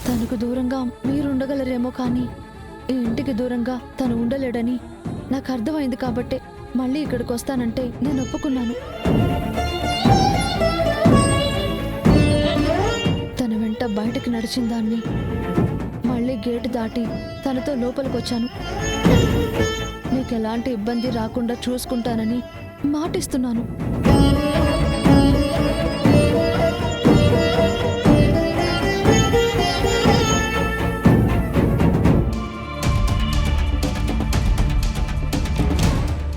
తనకు దూరంగా మీరుండగలరేమో కానీ ఈ ఇంటికి దూరంగా తను ఉండలేడని నాకు అర్థమైంది కాబట్టే మళ్ళీ ఇక్కడికి వస్తానంటే నేను ఒప్పుకున్నాను. తన వెంట బయటకు నడిచిన దాన్ని మళ్ళీ గేటు దాటి తనతో లోపలికి వచ్చాను. నీకు ఎలాంటి ఇబ్బంది రాకుండా చూసుకుంటానని మాటిస్తున్నాను.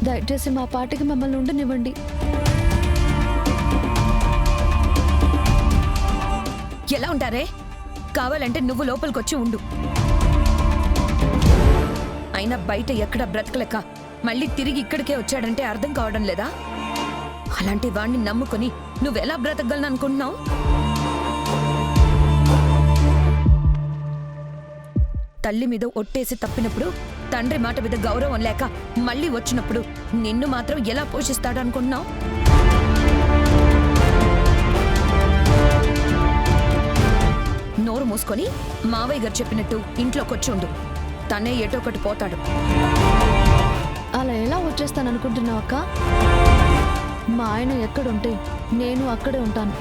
దయచేసి మా పార్టీకి మమ్మల్ని ఉండనివ్వండి. ఎలా ఉంటారే? కావాలంటే నువ్వు లోపలికొచ్చి ఉండు. అయినా బయట ఎక్కడ బ్రతకలేక మళ్ళీ తిరిగి ఇక్కడికే వచ్చాడంటే అర్థం కావడం లేదా? అలాంటి వాణ్ణి నమ్ముకొని నువ్వెలా బ్రతకగలను అనుకుంటున్నావు? తల్లి మీద ఒట్టేసి తప్పినప్పుడు, తండ్రి మాట మీద గౌరవం లేక మళ్ళీ వచ్చినప్పుడు నిన్ను మాత్రం ఎలా పోషిస్తాడనుకుంటున్నావు? నోరు మూసుకొని మావయ్య గారు చెప్పినట్టు ఇంట్లోకొచ్చి ఉండు. తనే ఎటో ఒకటి పోతాడు. అలా ఎలా వచ్చేస్తాననుకుంటున్నావు అక్క? మా ఆయన ఎక్కడుంటే నేను అక్కడే ఉంటాను.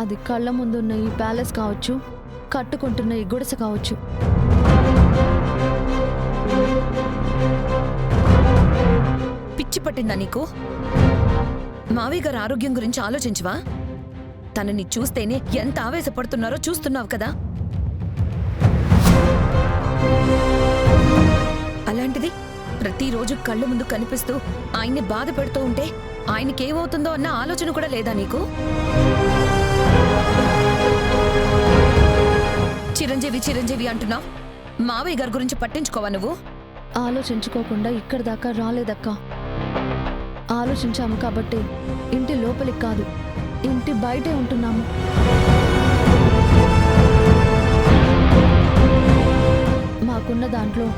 అది కళ్ళ ముందున్న ఈ ప్యాలెస్ కావచ్చు, కట్టుకుంటున్న ఈ గుడిసె కావచ్చు. పిచ్చి పట్టిందా నీకు? మావయ్య గారి ఆరోగ్యం గురించి ఆలోచించవా? తనని చూస్తేనే ఎంత ఆవేశపడుతున్నారో చూస్తున్నావు కదా. అలాంటిది ప్రతిరోజు కళ్ళ ముందు కనిపిస్తూ ఆయన్ని బాధ పెడుతూ ఉంటే ఆయనకేమవుతుందో అన్న ఆలోచన కూడా లేదా నీకు? చిరంజీవి చిరంజీవి అంటున్నావు. మావయ్య గారి గురించి పట్టించుకోవా నువ్వు? ఆలోచించుకోకుండా ఇక్కడి దాకా రాలేదక్క. ఆలోచించాము కాబట్టి ఇంటి లోపలికి కాదు, ఇంటి బయటే ఉంటున్నాము. మాకున్న దాంట్లో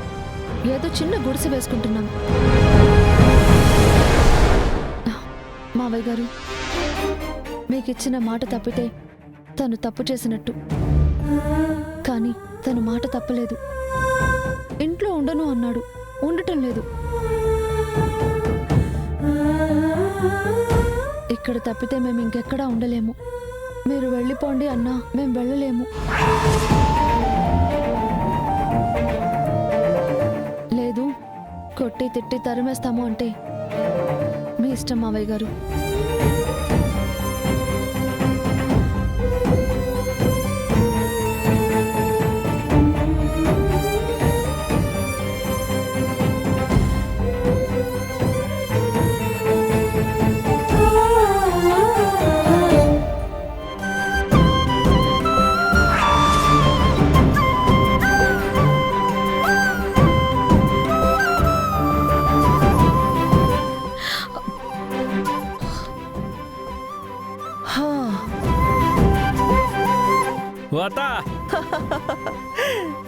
ఏదో చిన్న గుడిసె వేసుకుంటున్నాం. మావయ్య గారు, మీకిచ్చిన మాట తప్పితే తను తప్పు చేసినట్టు. కానీ తను మాట తప్పలేదు. ఇంట్లో ఉండను అన్నాడు, ఉండటం లేదు. ఇక్కడ తప్పితే మేము ఇంకెక్కడా ఉండలేము. మీరు వెళ్ళిపోండి అన్నా మేము వెళ్ళలేము. లేదు, కొట్టి తిట్టి తరిమేస్తాము అంటే మీ ఇష్టం మావయ్య గారు.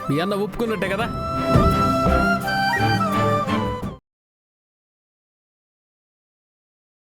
మీ అన్న ఒప్పుకున్నట్టే కదా?